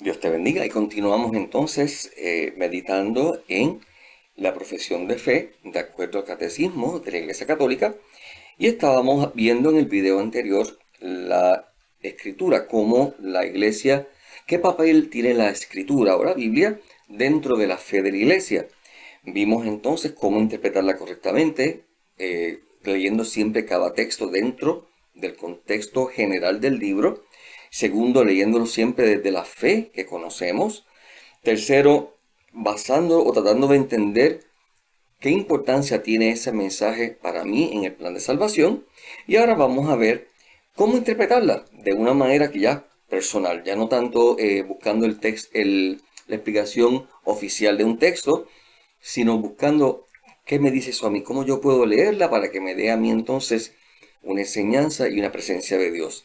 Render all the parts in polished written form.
Dios te bendiga y continuamos entonces meditando en la profesión de fe de acuerdo al catecismo de la Iglesia Católica y estábamos viendo en el video anterior la escritura, cómo la Iglesia, qué papel tiene la escritura o la Biblia dentro de la fe de la Iglesia. Vimos entonces cómo interpretarla correctamente, leyendo siempre cada texto dentro del contexto general del libro. Segundo, leyéndolo siempre desde la fe que conocemos. Tercero, basando o tratando de entender qué importancia tiene ese mensaje para mí en el plan de salvación. Y ahora vamos a ver cómo interpretarla de una manera que ya personal, ya no tanto buscando la explicación oficial de un texto, sino buscando qué me dice eso a mí, cómo yo puedo leerla para que me dé a mí entonces una enseñanza y una presencia de Dios.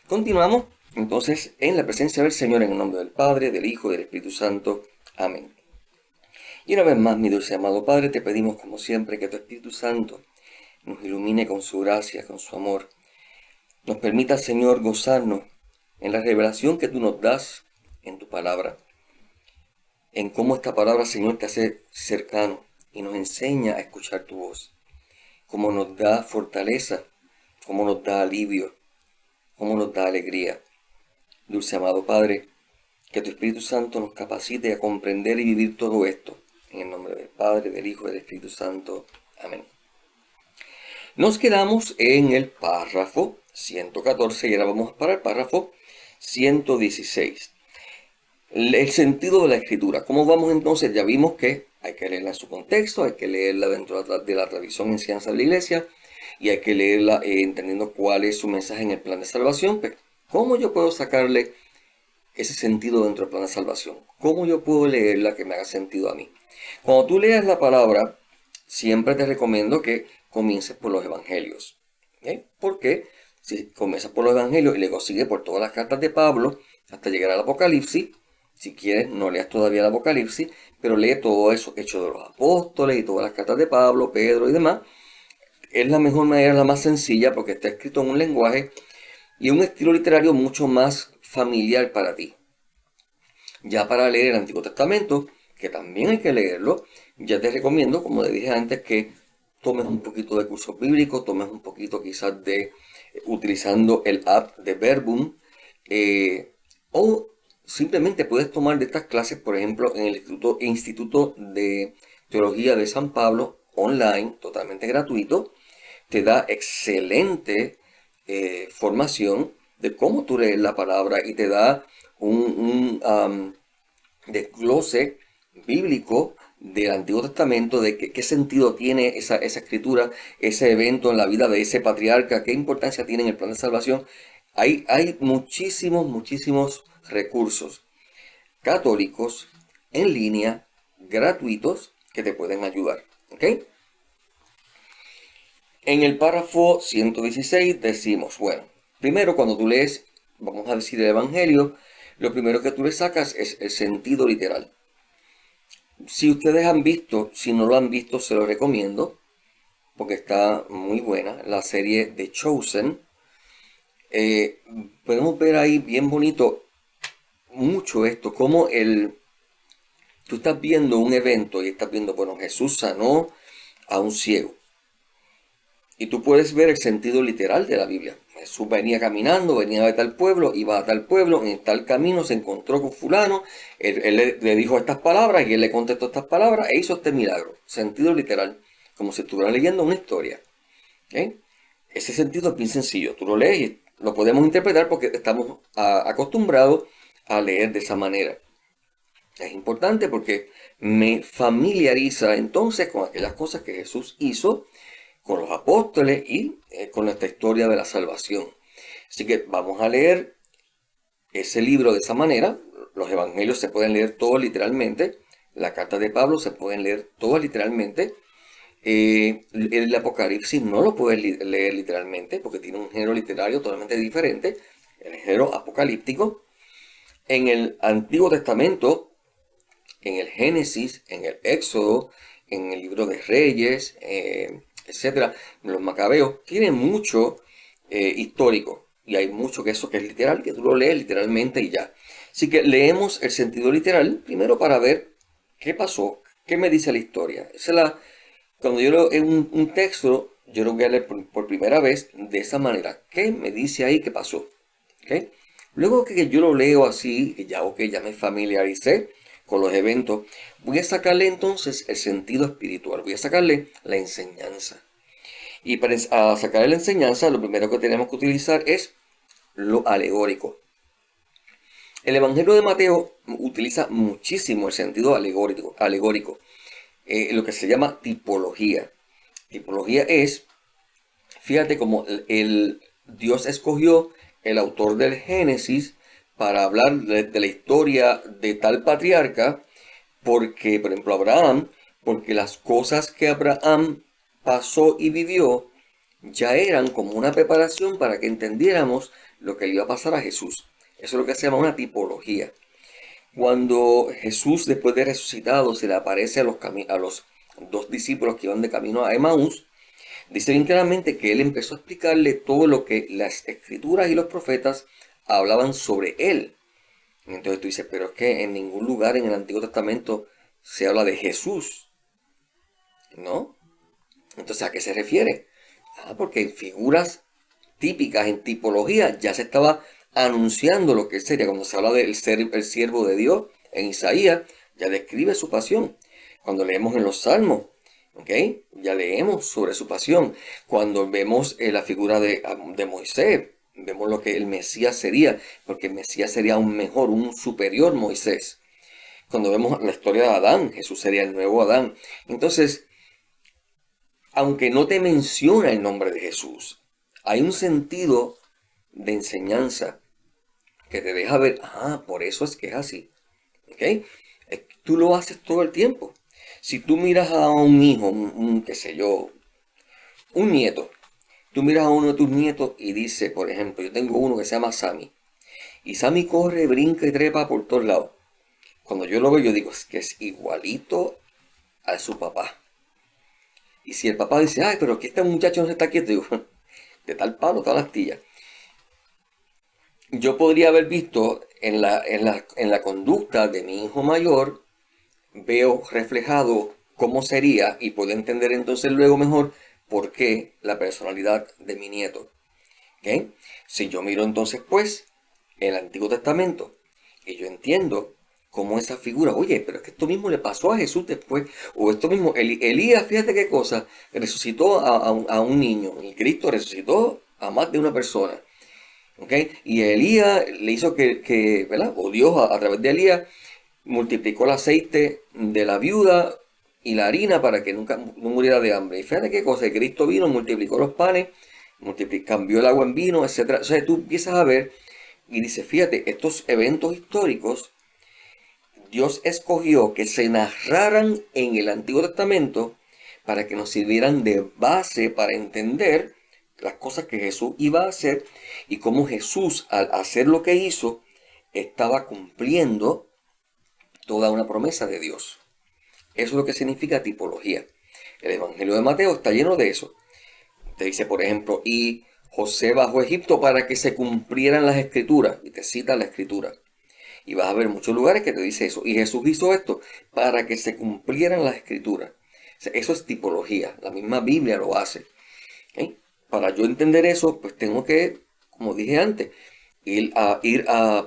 Continuamos entonces en la presencia del Señor en el nombre del Padre, del Hijo y del Espíritu Santo. Amén. Y una vez más, mi dulce amado Padre, te pedimos como siempre que tu Espíritu Santo nos ilumine con su gracia, con su amor. Nos permita, Señor, gozarnos en la revelación que tú nos das en tu palabra. En cómo esta palabra, Señor, te hace cercano y nos enseña a escuchar tu voz. Cómo nos da fortaleza, cómo nos da alivio, cómo nos da alegría. Dulce amado Padre, que tu Espíritu Santo nos capacite a comprender y vivir todo esto. En el nombre del Padre, del Hijo y del Espíritu Santo. Amén. Nos quedamos en el párrafo 114 y ahora vamos para el párrafo 116. El sentido de la escritura. ¿Cómo vamos entonces? Ya vimos que hay que leerla en su contexto, hay que leerla dentro de la tradición y enseñanza de la iglesia y hay que leerla entendiendo cuál es su mensaje en el plan de salvación. Pero ¿cómo yo puedo sacarle ese sentido dentro del plan de salvación? ¿Cómo yo puedo leerla que me haga sentido a mí? Cuando tú leas la palabra, siempre te recomiendo que comiences por los evangelios. ¿Okay? Porque si comienzas por los evangelios y luego sigue por todas las cartas de Pablo hasta llegar al Apocalipsis, si quieres no leas todavía el Apocalipsis, pero lee todo eso, Hechos de los Apóstoles y todas las cartas de Pablo, Pedro y demás. Es la mejor manera, la más sencilla, porque está escrito en un lenguaje y un estilo literario mucho más familiar para ti. Ya para leer el Antiguo Testamento, que también hay que leerlo, ya te recomiendo, como te dije antes, que tomes un poquito de cursos bíblicos, tomes un poquito quizás de utilizando el app de Verbum, o simplemente puedes tomar de estas clases, por ejemplo, en el Instituto de Teología de San Pablo, online, totalmente gratuito. Te da excelente formación de cómo tú lees la palabra y te da un desglose bíblico del Antiguo Testamento, de qué sentido tiene esa escritura, ese evento en la vida de ese patriarca, qué importancia tiene en el plan de salvación. Hay muchísimos recursos católicos en línea, gratuitos, que te pueden ayudar. ¿Ok? En el párrafo 116 decimos, bueno, primero cuando tú lees, vamos a decir el Evangelio, lo primero que tú le sacas es el sentido literal. Si ustedes han visto, si no lo han visto, se lo recomiendo, porque está muy buena, la serie The Chosen. Podemos ver ahí bien bonito mucho esto, como tú estás viendo un evento y estás viendo, bueno, Jesús sanó a un ciego. Y tú puedes ver el sentido literal de la Biblia. Jesús venía caminando, venía de tal pueblo, iba a tal pueblo, en tal camino se encontró con fulano, él le dijo estas palabras y él le contestó estas palabras e hizo este milagro. Sentido literal, como si estuviera leyendo una historia. ¿Okay? Ese sentido es bien sencillo, tú lo lees y lo podemos interpretar porque estamos acostumbrados a leer de esa manera. Es importante porque me familiariza entonces con aquellas cosas que Jesús hizo con los apóstoles y con nuestra historia de la salvación. Así que vamos a leer ese libro de esa manera. Los evangelios se pueden leer todos literalmente. Las cartas de Pablo se pueden leer todas literalmente. El Apocalipsis no lo puedes leer literalmente porque tiene un género literario totalmente diferente, el género apocalíptico. En el Antiguo Testamento, en el Génesis, en el Éxodo, en el libro de Reyes, etcétera, los Macabeos, tiene mucho histórico y hay mucho que eso que es literal, que tú lo lees literalmente y ya. Así que leemos el sentido literal primero para ver qué pasó, qué me dice la historia. Cuando yo leo un texto, yo lo voy a leer por primera vez de esa manera. ¿Qué me dice ahí que pasó? ¿Ok? Luego que yo lo leo así, que ya me familiaricé con los eventos, voy a sacarle entonces el sentido espiritual, voy a sacarle la enseñanza. Y para sacar la enseñanza, lo primero que tenemos que utilizar es lo alegórico. El Evangelio de Mateo utiliza muchísimo el sentido alegórico, lo que se llama tipología. Tipología es, fíjate cómo Dios escogió el autor del Génesis para hablar de la historia de tal patriarca, porque, por ejemplo, Abraham, porque las cosas que Abraham pasó y vivió ya eran como una preparación para que entendiéramos lo que le iba a pasar a Jesús. Eso es lo que se llama una tipología. Cuando Jesús, después de resucitado, se le aparece a los dos discípulos que iban de camino a Emaús, dice bien claramente que él empezó a explicarle todo lo que las escrituras y los profetas hablaban sobre él. Entonces tú dices, pero es que en ningún lugar en el Antiguo Testamento se habla de Jesús, ¿no? Entonces, ¿a qué se refiere? Porque en figuras típicas, en tipología, ya se estaba anunciando lo que él sería. Cuando se habla del ser el siervo de Dios en Isaías, ya describe su pasión. Cuando leemos en los Salmos, ¿ok? Ya leemos sobre su pasión. Cuando vemos la figura de Moisés, vemos lo que el Mesías sería, porque el Mesías sería un mejor, un superior Moisés. Cuando vemos la historia de Adán, Jesús sería el nuevo Adán. Entonces, aunque no te menciona el nombre de Jesús, hay un sentido de enseñanza que te deja ver, por eso es que es así. ¿Ok? Tú lo haces todo el tiempo. Si tú miras a un hijo, qué sé yo, un nieto, tú miras a uno de tus nietos y dice, por ejemplo, yo tengo uno que se llama Sammy, y Sammy corre, brinca y trepa por todos lados. Cuando yo lo veo, yo digo, es que es igualito a su papá. Y si el papá dice, ay, pero que este muchacho no se está quieto, digo, de tal palo, tal astilla. Yo podría haber visto en la conducta de mi hijo mayor, veo reflejado cómo sería y puedo entender entonces luego mejor por qué la personalidad de mi nieto. ¿Ok? Si yo miro entonces pues el Antiguo Testamento y yo entiendo cómo esa figura, oye, pero es que esto mismo le pasó a Jesús después, o esto mismo, Elías, fíjate qué cosa, resucitó a un niño, y Cristo resucitó a más de una persona. ¿Okay? Y Elías le hizo ¿verdad? O Dios a través de Elías multiplicó el aceite de la viuda y la harina para que nunca no muriera de hambre. Y fíjate qué cosa, Cristo vino, multiplicó los panes, cambió el agua en vino, etc. O sea, tú empiezas a ver y dices, fíjate, estos eventos históricos, Dios escogió que se narraran en el Antiguo Testamento para que nos sirvieran de base para entender las cosas que Jesús iba a hacer y cómo Jesús, al hacer lo que hizo, estaba cumpliendo toda una promesa de Dios. Eso es lo que significa tipología. El Evangelio de Mateo está lleno de eso. Te dice, por ejemplo, y José bajó a Egipto para que se cumplieran las escrituras. Y te cita la escritura. Y vas a ver muchos lugares que te dice eso. Y Jesús hizo esto para que se cumplieran las escrituras. O sea, eso es tipología. La misma Biblia lo hace. ¿Okay? Para yo entender eso, pues tengo que, como dije antes, ir a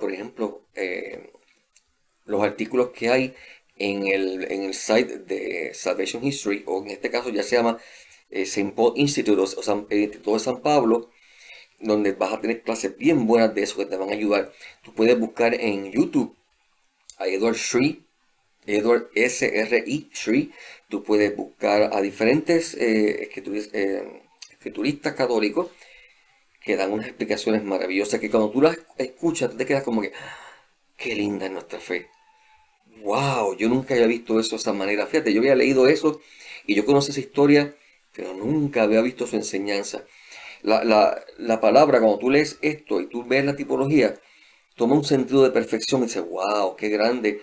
por ejemplo, los artículos que hay en el site de Salvation History, o en este caso ya se llama St. Paul Institute, o Instituto de San Pablo, donde vas a tener clases bien buenas de eso que te van a ayudar. Tú puedes buscar en YouTube a Edward Sri, Edward S.R.I. Sri. Tú puedes buscar a diferentes escrituristas católicos que dan unas explicaciones maravillosas que cuando tú las escuchas, tú te quedas como que, qué linda es nuestra fe. Wow, yo nunca había visto eso de esa manera. Fíjate, yo había leído eso y yo conozco esa historia, pero nunca había visto su enseñanza. La palabra, cuando tú lees esto y tú ves la tipología, toma un sentido de perfección y dices, wow, qué grande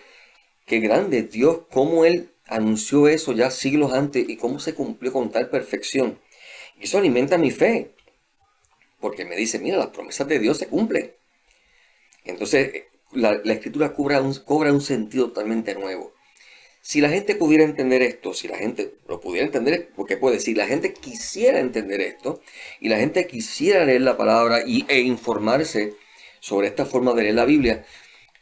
Dios, cómo Él anunció eso ya siglos antes y cómo se cumplió con tal perfección. Y eso alimenta mi fe, porque me dice, mira, las promesas de Dios se cumplen. Entonces, la escritura cobra un sentido totalmente nuevo. Si la gente pudiera entender esto, si la gente lo pudiera entender, porque puede decir, la gente quisiera entender esto y la gente quisiera leer la palabra e informarse sobre esta forma de leer la Biblia,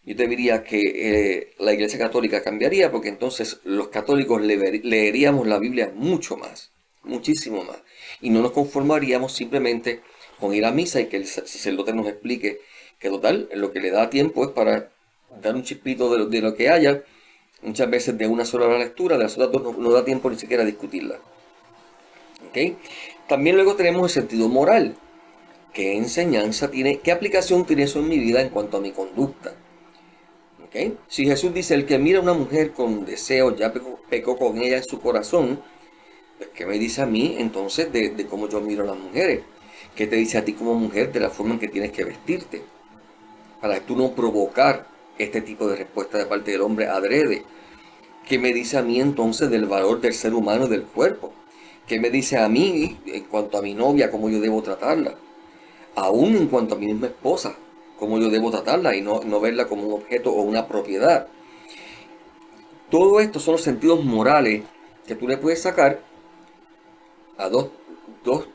yo te diría que la Iglesia Católica cambiaría, porque entonces los católicos leeríamos la Biblia mucho más, muchísimo más, y no nos conformaríamos simplemente con ir a misa y que el sacerdote nos explique que total, lo que le da tiempo es para dar un chispito de lo que haya, muchas veces de una sola lectura, de las otras dos no da tiempo ni siquiera a discutirla. ¿Okay? También luego tenemos el sentido moral. ¿Qué enseñanza tiene, qué aplicación tiene eso en mi vida en cuanto a mi conducta? ¿Okay? Si Jesús dice, el que mira a una mujer con deseo ya pecó con ella en su corazón, pues, ¿qué me dice a mí entonces de cómo yo miro a las mujeres? ¿Qué te dice a ti como mujer de la forma en que tienes que vestirte? Para tú no provocar este tipo de respuesta de parte del hombre adrede. ¿Qué me dice a mí entonces del valor del ser humano y del cuerpo? ¿Qué me dice a mí en cuanto a mi novia, cómo yo debo tratarla? Aún en cuanto a mi misma esposa, cómo yo debo tratarla y no verla como un objeto o una propiedad. Todo esto son los sentidos morales que tú le puedes sacar a dos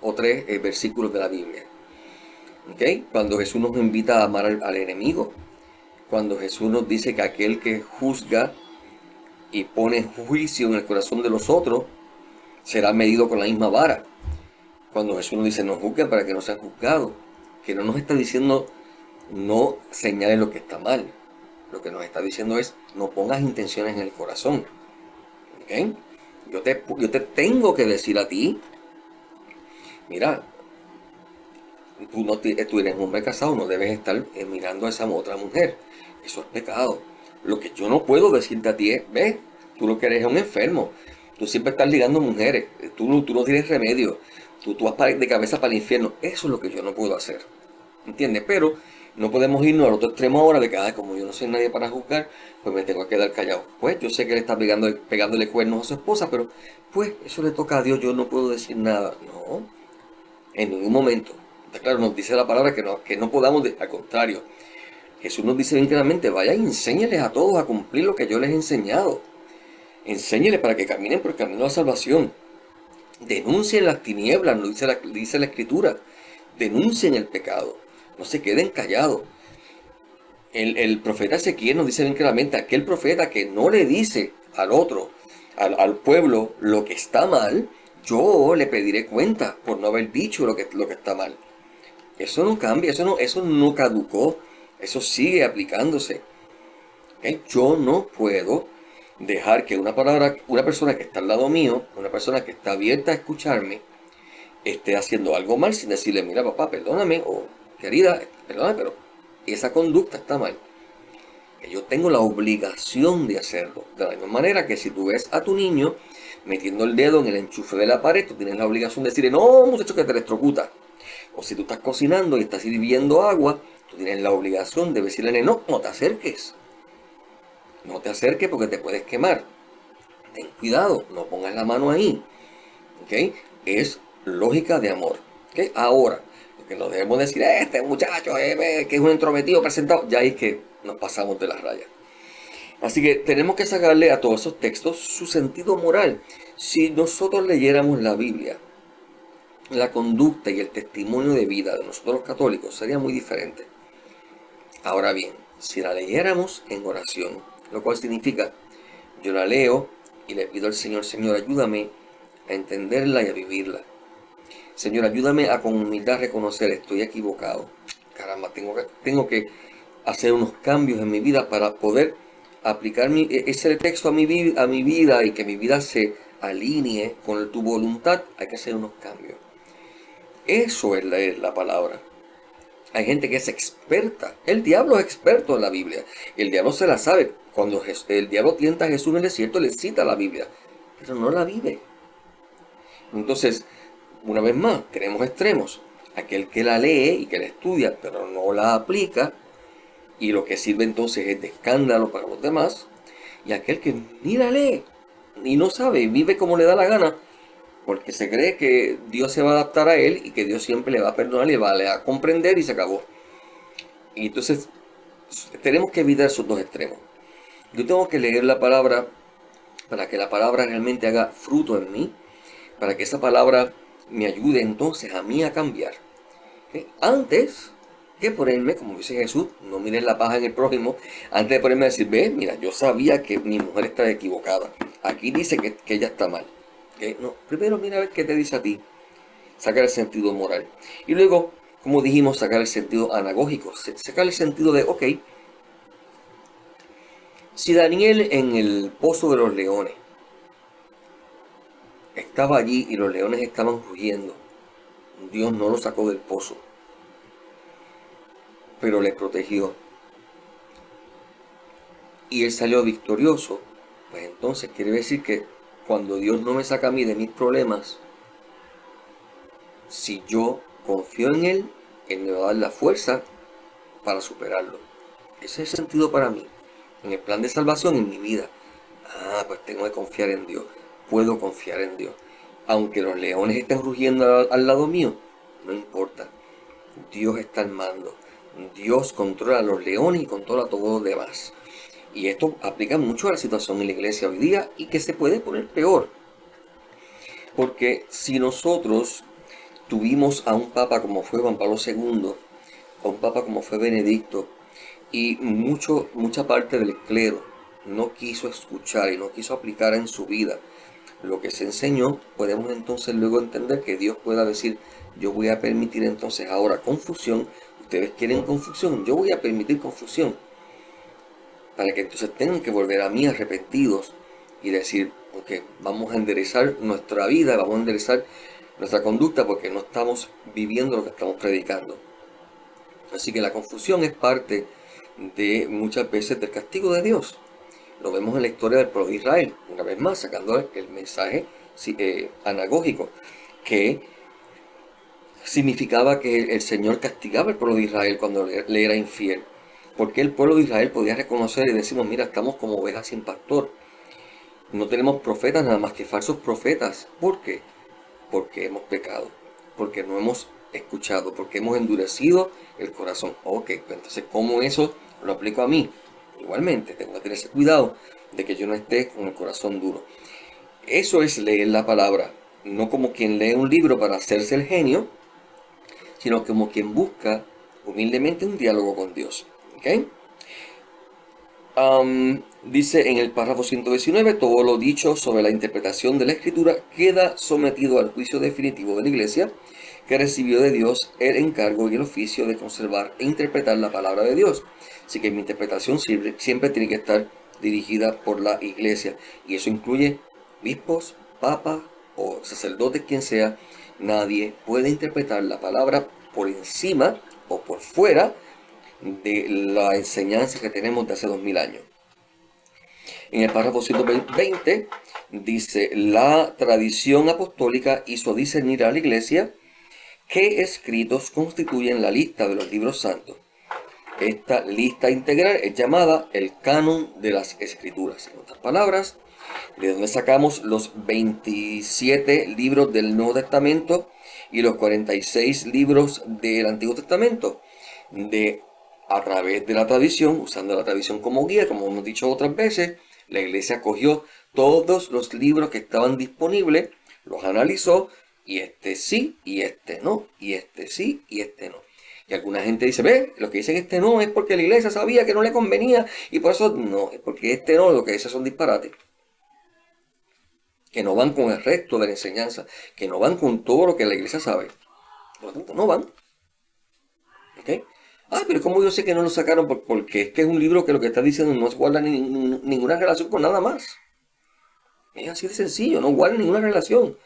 o tres versículos de la Biblia. ¿Okay? Cuando Jesús nos invita a amar al enemigo, cuando Jesús nos dice que aquel que juzga y pone juicio en el corazón de los otros será medido con la misma vara. Cuando Jesús nos dice no juzguen para que no sean juzgados, que no nos está diciendo no señales lo que está mal. Lo que nos está diciendo es no pongas intenciones en el corazón. ¿Okay? Yo te tengo que decir a ti, mira, tú eres un hombre casado, no debes estar mirando a esa otra mujer. Eso es pecado. Lo que yo no puedo decirte a ti es, ves, tú lo que eres es un enfermo. Tú siempre estás ligando mujeres. Tú no tienes remedio. Tú vas de cabeza para el infierno. Eso es lo que yo no puedo hacer. ¿Entiendes? Pero no podemos irnos al otro extremo ahora de que, como yo no soy nadie para juzgar, pues me tengo que quedar callado. Pues yo sé que él está pegándole cuernos a su esposa, pero pues eso le toca a Dios, yo no puedo decir nada. No, en ningún momento. Está claro, nos dice la palabra que no podamos, al contrario. Jesús nos dice bien claramente, vaya y enséñeles a todos a cumplir lo que yo les he enseñado. Enséñeles para que caminen por el camino de la salvación. Denuncien las tinieblas, nos dice la Escritura. Denuncien el pecado. No se queden callados. El profeta Ezequiel nos dice bien claramente, aquel profeta que no le dice al otro, al pueblo, lo que está mal, yo le pediré cuenta por no haber dicho lo que está mal. Eso no cambia, eso no caducó, eso sigue aplicándose. ¿Okay? Yo no puedo dejar que una persona que está al lado mío, una persona que está abierta a escucharme, esté haciendo algo mal sin decirle, mira papá, perdóname, o querida, perdóname, pero esa conducta está mal. Que yo tengo la obligación de hacerlo. De la misma manera que si tú ves a tu niño metiendo el dedo en el enchufe de la pared, tú tienes la obligación de decirle, no, muchacho, que te electrocuta. O si tú estás cocinando y estás hirviendo agua, tú tienes la obligación de decirle, no te acerques. No te acerques porque te puedes quemar. Ten cuidado, no pongas la mano ahí. ¿Okay? Es lógica de amor. ¿Okay? Ahora, lo que no debemos decir, este muchacho que es un entrometido presentado, ya es que nos pasamos de las rayas. Así que tenemos que sacarle a todos esos textos su sentido moral. Si nosotros leyéramos la Biblia, la conducta y el testimonio de vida de nosotros los católicos sería muy diferente. Ahora bien, si la leyéramos en oración, lo cual significa, yo la leo y le pido al Señor, Señor, ayúdame a entenderla y a vivirla. Señor, ayúdame a con humildad reconocer, estoy equivocado. Caramba, tengo que hacer unos cambios en mi vida para poder aplicar ese texto a mi vida y que mi vida se alinee con tu voluntad. Hay que hacer unos cambios. Eso es leer la palabra. Hay gente que es experta. El diablo es experto en la Biblia. El diablo se la sabe. Cuando el diablo tienta a Jesús en el desierto, le cita la Biblia, pero no la vive. Entonces, una vez más, tenemos extremos. Aquel que la lee y que la estudia, pero no la aplica, y lo que sirve entonces es de escándalo para los demás. Y aquel que ni la lee, ni no sabe, vive como le da la gana, porque se cree que Dios se va a adaptar a él y que Dios siempre le va a perdonar y le va a comprender y se acabó. Y entonces tenemos que evitar esos dos extremos. Yo tengo que leer la palabra para que la palabra realmente haga fruto en mí, para que esa palabra me ayude entonces a mí a cambiar. ¿Ok? Antes que ponerme, como dice Jesús, no mires la paja en el prójimo, antes de ponerme a decir, ve, mira, yo sabía que mi mujer está equivocada. Aquí dice que ella está mal. ¿Ok? No, primero mira a ver qué te dice a ti. Sacar el sentido moral. Y luego, como dijimos, sacar el sentido anagógico. Sacar el sentido de, ok, si Daniel en el pozo de los leones estaba allí y los leones estaban rugiendo, Dios no lo sacó del pozo, pero le protegió. Y él salió victorioso. Pues entonces quiere decir que cuando Dios no me saca a mí de mis problemas, si yo confío en Él me va a dar la fuerza para superarlo. Ese es el sentido para mí. En el plan de salvación en mi vida. Ah, pues tengo que confiar en Dios. Puedo confiar en Dios. Aunque los leones estén rugiendo al lado mío, no importa. Dios está al mando. Dios controla a los leones y controla a todos los demás. Y esto aplica mucho a la situación en la iglesia hoy día y que se puede poner peor. Porque si nosotros tuvimos a un papa como fue Juan Pablo II, a un papa como fue Benedicto, y mucha parte del clero no quiso escuchar y no quiso aplicar en su vida lo que se enseñó, podemos entonces luego entender que Dios pueda decir, yo voy a permitir entonces ahora confusión, ustedes quieren confusión, yo voy a permitir confusión, para que entonces tengan que volver a mí arrepentidos y decir, ok, vamos a enderezar nuestra vida, vamos a enderezar nuestra conducta porque no estamos viviendo lo que estamos predicando. Así que la confusión es parte de muchas veces del castigo de Dios. Lo vemos en la historia del pueblo de Israel, una vez más, sacando el mensaje anagógico, que significaba que el Señor castigaba al pueblo de Israel cuando le era infiel. Porque el pueblo de Israel podía reconocer y decimos, mira, estamos como ovejas sin pastor. No tenemos profetas nada más que falsos profetas. ¿Por qué? Porque hemos pecado, porque no hemos escuchado, porque hemos endurecido el corazón. Ok, pues entonces, ¿cómo eso lo aplico a mí? Igualmente, tengo que tener ese cuidado de que yo no esté con el corazón duro. Eso es leer la palabra, no como quien lee un libro para hacerse el genio, sino como quien busca humildemente un diálogo con Dios. ¿Ok? Dice en el párrafo 119, todo lo dicho sobre la interpretación de la Escritura queda sometido al juicio definitivo de la Iglesia, que recibió de Dios el encargo y el oficio de conservar e interpretar la palabra de Dios. Así que mi interpretación siempre tiene que estar dirigida por la Iglesia, y eso incluye obispos, papas o sacerdotes, quien sea. Nadie puede interpretar la palabra por encima o por fuera de la enseñanza que tenemos de hace 2000 años. En el párrafo 120 dice, la tradición apostólica hizo discernir a la Iglesia qué escritos constituyen la lista de los libros santos. Esta lista integral es llamada el canon de las Escrituras. En otras palabras, de donde sacamos los 27 libros del Nuevo Testamento y los 46 libros del Antiguo Testamento, a través de la tradición, usando la tradición como guía, como hemos dicho otras veces, la Iglesia cogió todos los libros que estaban disponibles, los analizó, y este sí, y este no, y este sí, y este no. Y alguna gente dice, ve, lo que dicen este no es porque la Iglesia sabía que no le convenía, y por eso no, es porque este no, lo que dice son disparates. Que no van con el resto de la enseñanza, que no van con todo lo que la Iglesia sabe. Por lo tanto, no van. ¿Ok? Ah, pero ¿cómo yo sé que no lo sacaron? Porque es que es un libro que lo que está diciendo no guarda ninguna relación con nada más. Es así de sencillo, no guarda ninguna relación.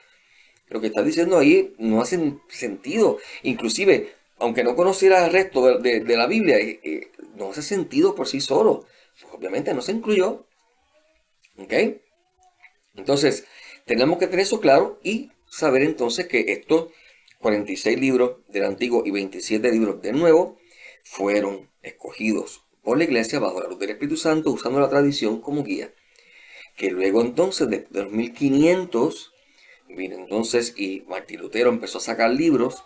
Lo que está diciendo ahí no hace sentido. Inclusive, aunque no conociera el resto de la Biblia, no hace sentido por sí solo. Pues obviamente no se incluyó. ¿Ok? Entonces, tenemos que tener eso claro y saber entonces que estos 46 libros del Antiguo y 27 libros del Nuevo fueron escogidos por la Iglesia bajo la luz del Espíritu Santo, usando la tradición como guía. Que luego entonces, de los 1500, vino entonces y Martín Lutero empezó a sacar libros,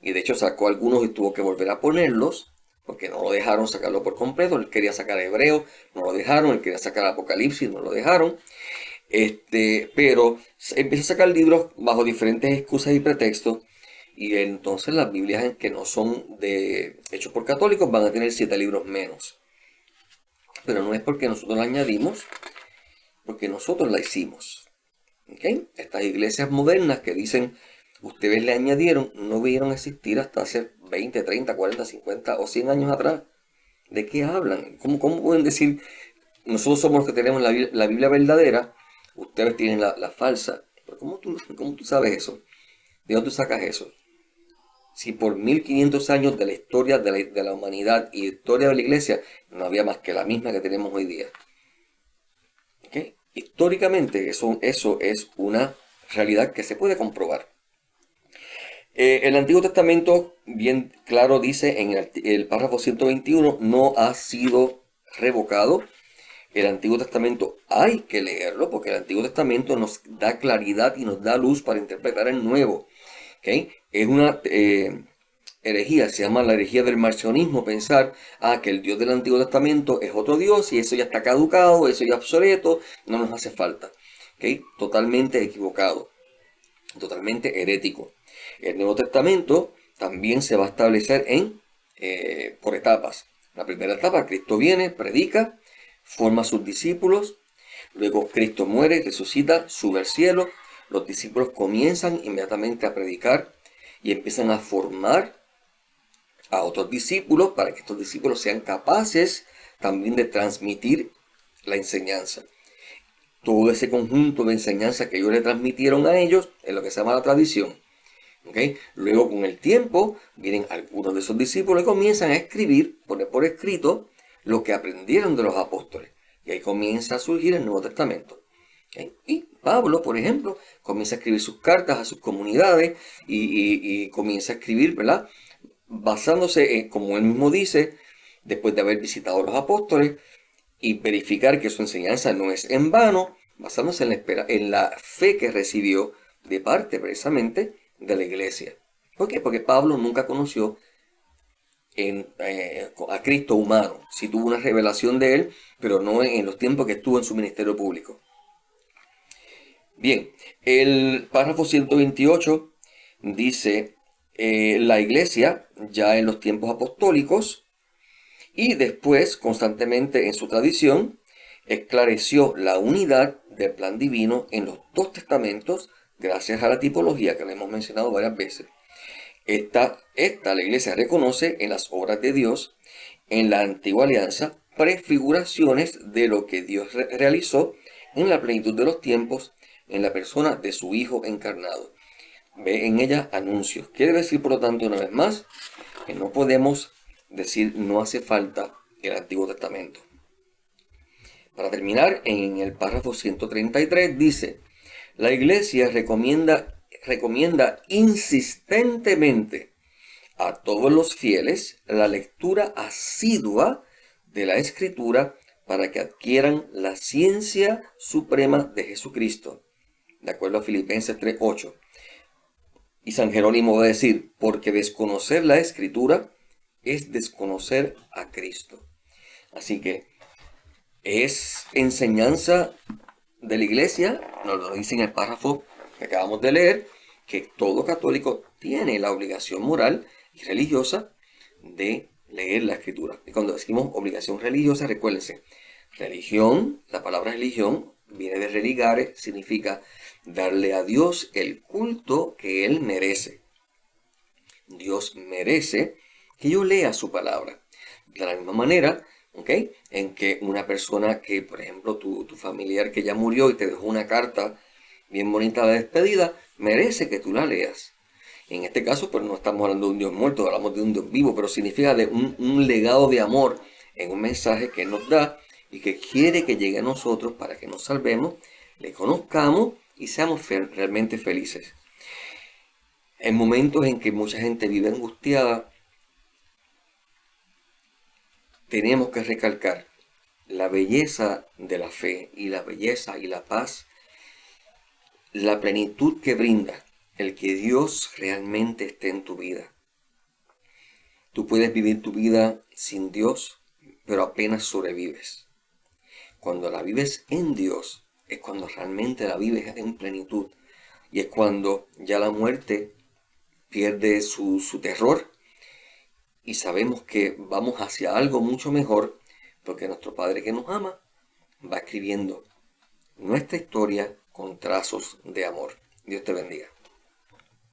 y de hecho sacó algunos y tuvo que volver a ponerlos, porque no lo dejaron sacarlo por completo. Él quería sacar Hebreo, no lo dejaron. Él quería sacar Apocalipsis, no lo dejaron. Pero empieza a sacar libros bajo diferentes excusas y pretextos. Y entonces las Biblias que no son hechos por católicos van a tener 7 libros menos. Pero no es porque nosotros la añadimos, porque nosotros la hicimos. ¿Okay? Estas iglesias modernas que dicen, ustedes le añadieron, no vieron existir hasta hace 20, 30, 40, 50 o 100 años atrás. ¿De qué hablan? ¿Cómo pueden decir, nosotros somos los que tenemos la Biblia verdadera, ustedes tienen la falsa? ¿Pero cómo tú sabes eso? ¿De dónde tú sacas eso? Si por 1500 años de la historia de la humanidad y historia de la iglesia no había más que la misma que tenemos hoy día. ¿Okay? Históricamente eso es una realidad que se puede comprobar. El Antiguo Testamento, bien claro, dice en el párrafo 121, no ha sido revocado. El Antiguo Testamento hay que leerlo porque el Antiguo Testamento nos da claridad y nos da luz para interpretar el Nuevo. ¿Okay? Es una herejía, se llama la herejía del marcionismo, pensar que el Dios del Antiguo Testamento es otro Dios y eso ya está caducado, eso ya es obsoleto, no nos hace falta. ¿Okay? Totalmente equivocado, totalmente herético. El Nuevo Testamento también se va a establecer por etapas. La primera etapa, Cristo viene, predica, forma a sus discípulos, luego Cristo muere, resucita, sube al cielo, los discípulos comienzan inmediatamente a predicar y empiezan a formar a otros discípulos para que estos discípulos sean capaces también de transmitir la enseñanza. Todo ese conjunto de enseñanza que ellos le transmitieron a ellos es lo que se llama la tradición. ¿Okay? Luego, con el tiempo, vienen algunos de esos discípulos y comienzan a escribir, poner por escrito lo que aprendieron de los apóstoles. Y ahí comienza a surgir el Nuevo Testamento. ¿Okay? Y Pablo, por ejemplo, comienza a escribir sus cartas a sus comunidades y comienza a escribir, ¿verdad? Basándose, como él mismo dice, después de haber visitado a los apóstoles y verificar que su enseñanza no es en vano, basándose en la fe que recibió de parte precisamente de la iglesia. ¿Por qué? Porque Pablo nunca conoció a Cristo humano. Sí tuvo una revelación de él, pero no en los tiempos que estuvo en su ministerio público. Bien, el párrafo 128 dice, la iglesia ya en los tiempos apostólicos y después constantemente en su tradición esclareció la unidad del plan divino en los 2 testamentos gracias a la tipología que le hemos mencionado varias veces. La iglesia reconoce en las obras de Dios, en la antigua alianza, prefiguraciones de lo que Dios realizó en la plenitud de los tiempos en la persona de su Hijo encarnado. Ve en ella anuncios. Quiere decir, por lo tanto, una vez más, que no podemos decir no hace falta el Antiguo Testamento. Para terminar, en el párrafo 133 dice, la iglesia recomienda insistentemente a todos los fieles la lectura asidua de la Escritura para que adquieran la ciencia suprema de Jesucristo, de acuerdo a Filipenses 3:8. Y San Jerónimo va a decir, porque desconocer la Escritura es desconocer a Cristo. Así que es enseñanza de la iglesia, nos lo dice en el párrafo que acabamos de leer, que todo católico tiene la obligación moral y religiosa de leer la Escritura. Y cuando decimos obligación religiosa, recuérdense, religión, la palabra religión viene de religare, significa darle a Dios el culto que Él merece. Dios merece que yo lea su palabra. De la misma manera, ¿okay? En que una persona que, por ejemplo, tu familiar que ya murió y te dejó una carta bien bonita de despedida, merece que tú la leas. En este caso, pues no estamos hablando de un Dios muerto, hablamos de un Dios vivo, pero significa de un legado de amor en un mensaje que nos da y que quiere que llegue a nosotros para que nos salvemos, le conozcamos y seamos realmente felices. En momentos en que mucha gente vive angustiada, tenemos que recalcar la belleza de la fe y la belleza y la paz, la plenitud que brinda el que Dios realmente esté en tu vida. Tú puedes vivir tu vida sin Dios, pero apenas sobrevives. Cuando la vives en Dios, es cuando realmente la vives en plenitud. Y es cuando ya la muerte pierde su terror y sabemos que vamos hacia algo mucho mejor, porque nuestro Padre que nos ama va escribiendo nuestra historia con trazos de amor. Dios te bendiga.